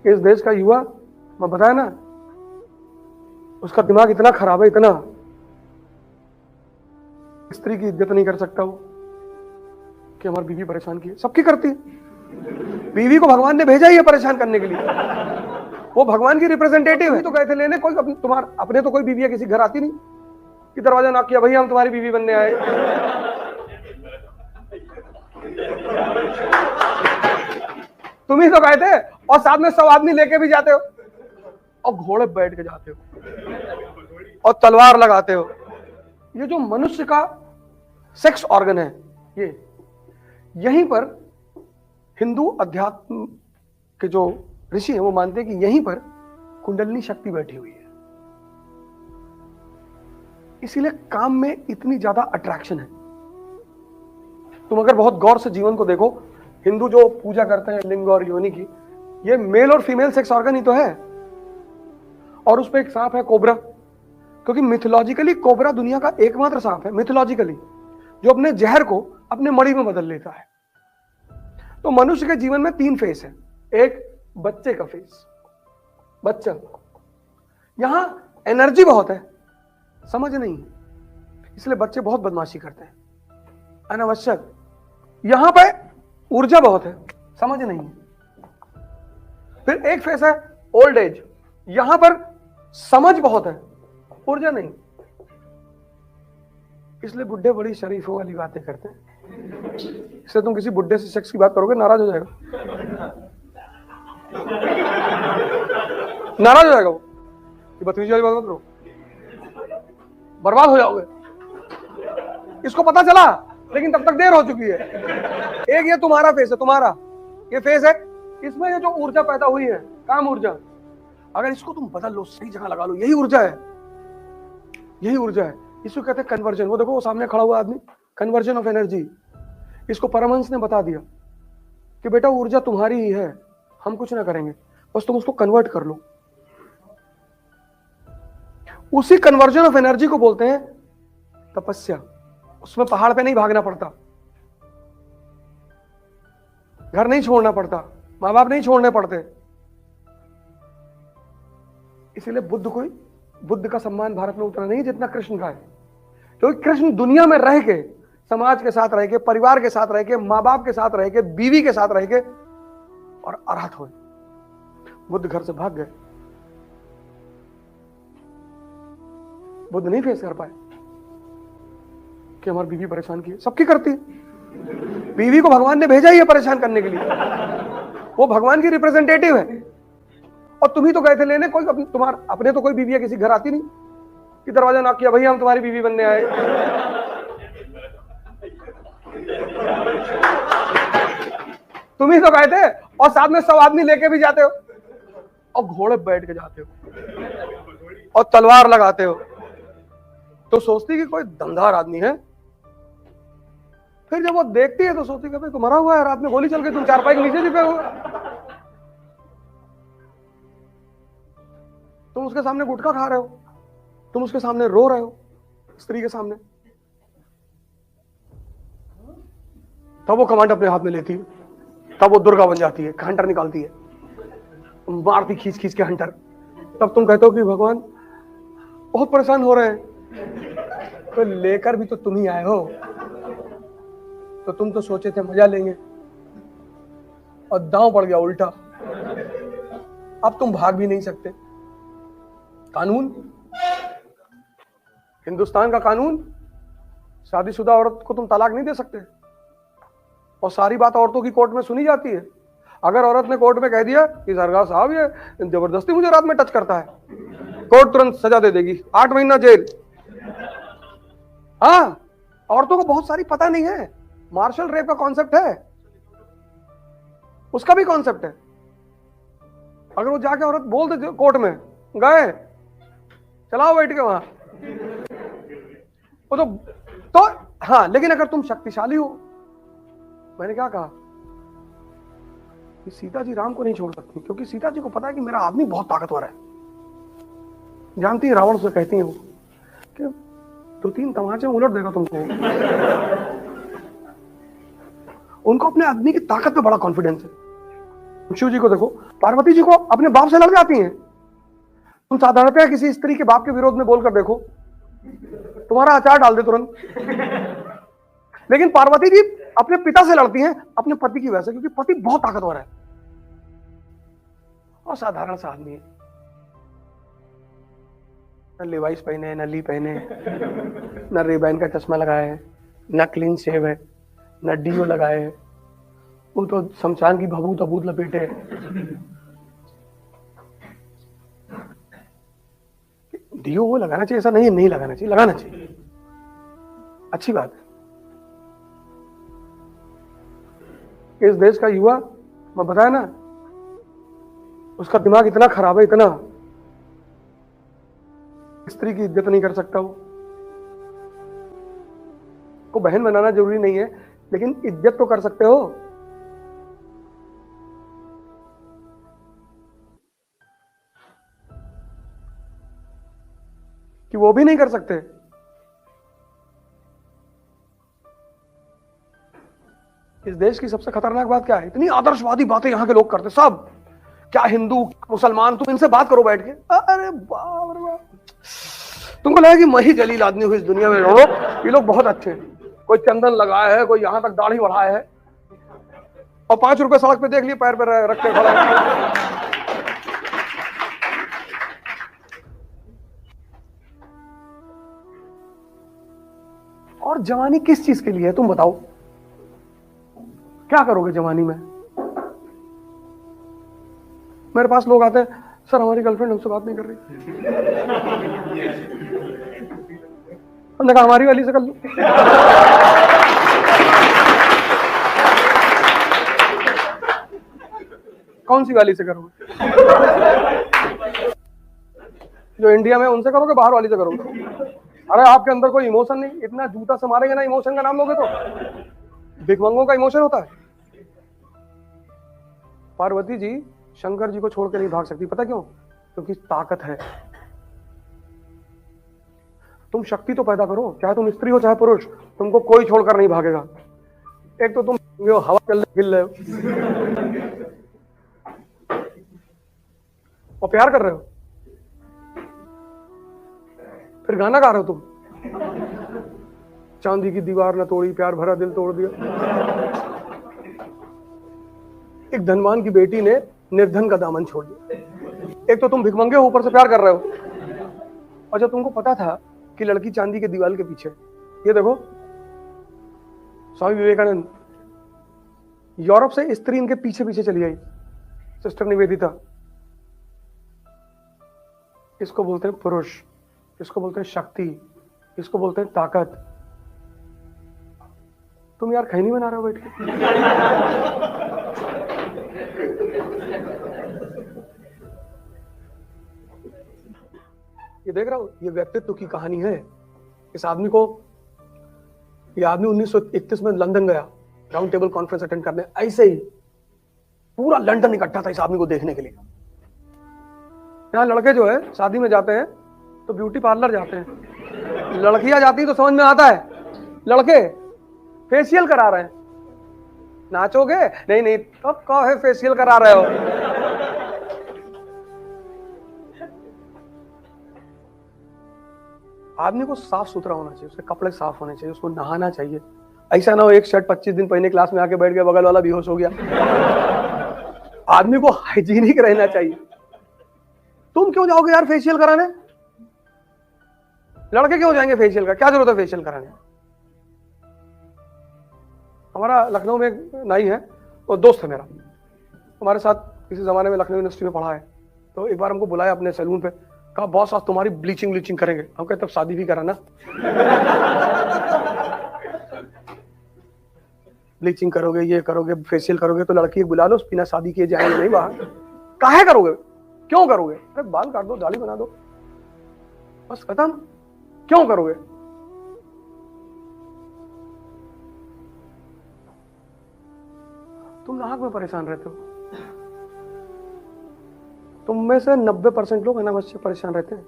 इस देश का युवा, मैं बताया ना, उसका दिमाग इतना खराब है, इतना, स्त्री की इज्जत नहीं कर सकता वो कि हमारी बीवी परेशान की है। सबकी करती है। बीवी को भगवान ने भेजा ही है परेशान करने के लिए, वो भगवान की रिप्रेजेंटेटिव है। तो गए थे लेने, कोई तुम्हारा अपने तो कोई बीवी है किसी घर आती नहीं कि दरवाजा नॉक किया, भैया हम तुम्हारी बीवी बनने आए। तुम ही तो गए थे, और साथ में 100 आदमी लेके भी जाते हो, और घोड़े बैठ के जाते हो, और तलवार लगाते हो। ये जो मनुष्य का सेक्स ऑर्गन है, ये यहीं पर हिंदू अध्यात्म के जो ऋषि हैं वो मानते हैं कि यहीं पर कुंडलिनी शक्ति बैठी हुई है। इसीलिए काम में इतनी ज्यादा अट्रैक्शन है। तुम अगर बहुत गौर से जीवन को देखो, हिंदू जो पूजा करते हैं लिंग और योनि की, ये मेल और फीमेल सेक्स ऑर्गन ही तो है। और उस पे एक सांप है, कोबरा, क्योंकि मिथोलॉजिकली कोबरा दुनिया का एकमात्र सांप है मिथोलॉजिकली जो अपने जहर को अपने मणि में बदल लेता है। तो मनुष्य के जीवन में 3 फेस है। एक बच्चे का फेस, बच्चा, यहां एनर्जी बहुत है, समझ नहीं है, इसलिए बच्चे बहुत बदमाशी करते हैं अनावश्यक। यहां पे ऊर्जा बहुत है, समझ नहीं है। फिर एक फेस है ओल्ड एज, यहां पर समझ बहुत है, ऊर्जा नहीं, इसलिए बुढ़े बड़ी शरीफों वाली बातें करते हैं। इसलिए तुम किसी बुढ़े से सेक्स की बात करोगे, नाराज हो जाएगा, नाराज हो जाएगा वो, बदतमीजी वाली बात मत करो, बर्बाद हो जाओगे। इसको पता चला, लेकिन तब तक देर हो चुकी है। एक ये तुम्हारा फेस है, तुम्हारा ये फेस है, इसमें ये जो ऊर्जा पैदा हुई है, काम ऊर्जा, अगर इसको तुम बदल लो, सही जगह लगा लो, यही ऊर्जा है, यही ऊर्जा है। इसको कहते हैं कन्वर्जन। वो देखो वो सामने खड़ा हुआ आदमी, कन्वर्जन ऑफ एनर्जी। इसको परमहंस ने बता दिया कि बेटा ऊर्जा तुम्हारी ही है, हम कुछ ना करेंगे, बस तुम उसको कन्वर्ट कर लो। उसी कन्वर्जन ऑफ एनर्जी को बोलते हैं तपस्या। उसमें पहाड़ पे नहीं भागना पड़ता, घर नहीं छोड़ना पड़ता, मां बाप नहीं छोड़ने पड़ते। इसीलिए बुद्ध का सम्मान भारत में उतना नहीं जितना कृष्ण का है, क्योंकि कृष्ण दुनिया में रह के, समाज के साथ रह के, परिवार के साथ रह के, मां बाप के साथ रह के, बीवी के साथ रह के, और अरहत हुए। बुद्ध घर से भाग गए, बुद्ध नहीं फेस कर पाए कि हमारी बीवी परेशान की है। सबकी करती है। बीवी को भगवान ने भेजा ही है परेशान करने के लिए, वो भगवान की रिप्रेजेंटेटिव है। और तुम ही तो गए थे लेने, कोई तुम्हारा अपने तो कोई बीवी है किसी घर आती नहीं कि दरवाजा नॉक किया, भैया हम तुम्हारी बीवी बनने आए। तुम ही तो गए थे, और साथ में 100 आदमी लेके भी जाते हो, और घोड़े बैठ के जाते हो, और तलवार लगाते हो, तो सोचती कि कोई दमदार आदमी है। फिर जब वो देखती है तो सोचती कि भाई तो मरा हुआ है, रात में गोली चल गई, तुम चारपाई के नीचे छिपे हुए, तुम उसके सामने गुटखा खा रहे हो, तुम उसके सामने रो रहे हो, स्त्री के सामने। तब वो कमांड अपने हाथ में लेती है, तब वो दुर्गा बन जाती है, हंटर निकालती है, मारती खींच खींच के हंटर। तब तुम कहते हो कि भगवान बहुत परेशान हो रहे हैं, तो लेकर भी तो तुम ही आए हो, तो तुम तो सोचे थे मजा लेंगे, और दांव पड़ गया उल्टा। अब तुम भाग भी नहीं सकते। कानून, हिंदुस्तान का कानून, शादीशुदा औरत को तुम तलाक नहीं दे सकते, और सारी बात औरतों की कोर्ट में सुनी जाती है। अगर औरत ने कोर्ट में कह दिया कि सरकार साहब ये जबरदस्ती मुझे रात में टच करता है, कोर्ट तुरंत सजा दे देगी, 8 महीना जेल। हाँ, औरतों को बहुत सारी पता नहीं है। मार्शल रेप का कॉन्सेप्ट है, उसका भी कॉन्सेप्ट है। अगर वो जाके औरत बोल दे कोर्ट में, गए चलाओ बैठ के वहां, वो तो हाँ, लेकिन अगर तुम शक्तिशाली हो, मैंने क्या कहा कि सीता जी राम को नहीं छोड़ सकती, क्योंकि सीता जी को पता है कि मेरा आदमी बहुत ताकतवर है। जानती है रावण से कहती है वो कि 2-3 तमाचे उलट देगा तुमको। उनको अपने आदमी की ताकत पे बड़ा कॉन्फिडेंस है। शिव जी को देखो, पार्वती जी को अपने बाप से लड़ जाती हैं। तुम साधारणतः किसी स्त्री के बाप के विरोध में बोलकर देखो, तुम्हारा अचार डाल दे तुरंत। लेकिन पार्वती जी अपने पिता से लड़ती हैं अपने पति की वजह से, क्योंकि पति बहुत ताकतवर है और साधारण सा आदमी है। न लेवाइस पहने, न ली पहने, न रेबैन का चश्मा लगाए है, न क्लीन शेव है, न डीओ लगाए है। वो तो शमशान की भभूत अभूत लपेटे है। डीओ वो लगाना चाहिए, ऐसा नहीं नहीं लगाना चाहिए, लगाना चाहिए, अच्छी बात है। इस देश का युवा, मैं बताया ना, उसका दिमाग इतना खराब है, इतना, स्त्री की इज्जत नहीं कर सकता वो। को बहन बनाना जरूरी नहीं है, लेकिन इज्जत तो कर सकते हो। कि वो भी नहीं कर सकते। इस देश की सबसे खतरनाक बात क्या है? इतनी आदर्शवादी बातें यहां के लोग करते सब, क्या हिंदू मुसलमान, तुम इनसे बात करो बैठ के, अरे बाप रे बाप, तुमको लगा कि मैं ही जलील आदमी हूं इस दुनिया में। ये लोग बहुत अच्छे हैं, कोई चंदन लगाया है, कोई यहां तक दाढ़ी बढ़ाया है, और 5 रुपए सड़क पे देख लिए पैर पर रख के खड़ा है। और जवानी किस चीज के लिए है तुम बताओ? क्या करोगे जवानी में? मेरे पास लोग आते हैं, सर हमारी गर्लफ्रेंड हमसे बात नहीं कर रही। हमने कहा हमारी वाली से कर लो। कौन सी वाली से करोगे? जो इंडिया में उनसे करोगे, बाहर वाली से करोगे? अरे आपके अंदर कोई इमोशन नहीं, इतना जूता से मारेंगे ना, इमोशन का नाम लोगे तो? भिखमंगों का इमोशन होता है। पार्वती जी शंकर जी को छोड़ के नहीं भाग सकती, पता क्यों? क्योंकि ताकत है। तुम शक्ति तो पैदा करो, चाहे तुम स्त्री हो चाहे पुरुष, तुमको कोई छोड़कर नहीं भागेगा। एक तो तुम हवा चल हिल रहे हो और प्यार कर रहे हो, फिर गाना गा रहे हो तुम, चांदी की दीवार न तोड़ी, प्यार भरा दिल तोड़ दिया। एक धनवान की बेटी ने निर्धन का दामन छोड़ दिया। एक तो तुम भिखमंगे हो, ऊपर से प्यार कर रहे हो। और जब तुमको पता था कि लड़की चांदी के दीवार के पीछे, ये देखो स्वामी विवेकानंद, यूरोप से स्त्री इनके पीछे पीछे चली आई, सिस्टर निवेदिता। इसको बोलते हैं पुरुष, इसको बोलते हैं शक्ति, इसको बोलते हैं ताकत। तुम यार खैनी बना रहे हो बैठ के। ये देख रहा हो, ये व्यक्तित्व की कहानी है। इस आदमी को, ये आदमी 1931 में लंदन गया राउंड टेबल कॉन्फ्रेंस अटेंड करने। ऐसे ही पूरा लंदन इकट्ठा था इस आदमी को देखने के लिए। यहाँ लड़के जो है शादी में जाते हैं तो ब्यूटी पार्लर जाते हैं, लड़कियां जाती तो समझ में आता है, लड़के फेशियल करा रहे हैं। नाचोगे? नहीं नहीं, तब कहो है फेशियल करा रहे हो। आदमी को साफ सुथरा होना चाहिए, उसके कपड़े साफ होने चाहिए, उसको नहाना चाहिए। ऐसा ना हो एक शर्ट 25 दिन पहले क्लास में आके बैठ गया, बगल वाला बेहोश हो गया। आदमी को हाइजीनिक रहना चाहिए। तुम क्यों जाओगे यार फेशियल कराने? लड़के क्यों जाएंगे फेशियल का? क्या जरूरत है फेशियल कराने? हमारा लखनऊ में एक नाई है, वो दोस्त है मेरा, हमारे साथ किसी जमाने में लखनऊ यूनिवर्सिटी में पढ़ा है। तो एक बार हमको बुलाया अपने सैलून पे, कहा बॉस आज तुम्हारी ब्लीचिंग करेंगे। हम कहते तब शादी भी कराना। ब्लीचिंग करोगे, ये करोगे, फेशियल करोगे तो लड़की बुला लो, बिना शादी किए जाएंगे नहीं बाहर। काहे करोगे? क्यों करोगे? अरे बाल काट दो, दाढ़ी बना दो, बस खत्म। क्यों करोगे? तुम नाहक में परेशान रहते हो। तुम में से 90% लोग अनावश्यक से परेशान रहते हैं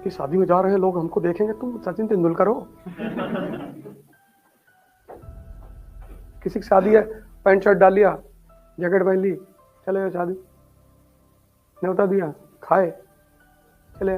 कि शादी में जा रहे हैं लोग हमको देखेंगे। तुम सचिन तेंदुलकर हो? किसी की शादी है, पैंट शर्ट डाल लिया, जैकेट पहन ली, चले शादी न्योता दिया, खाए, चले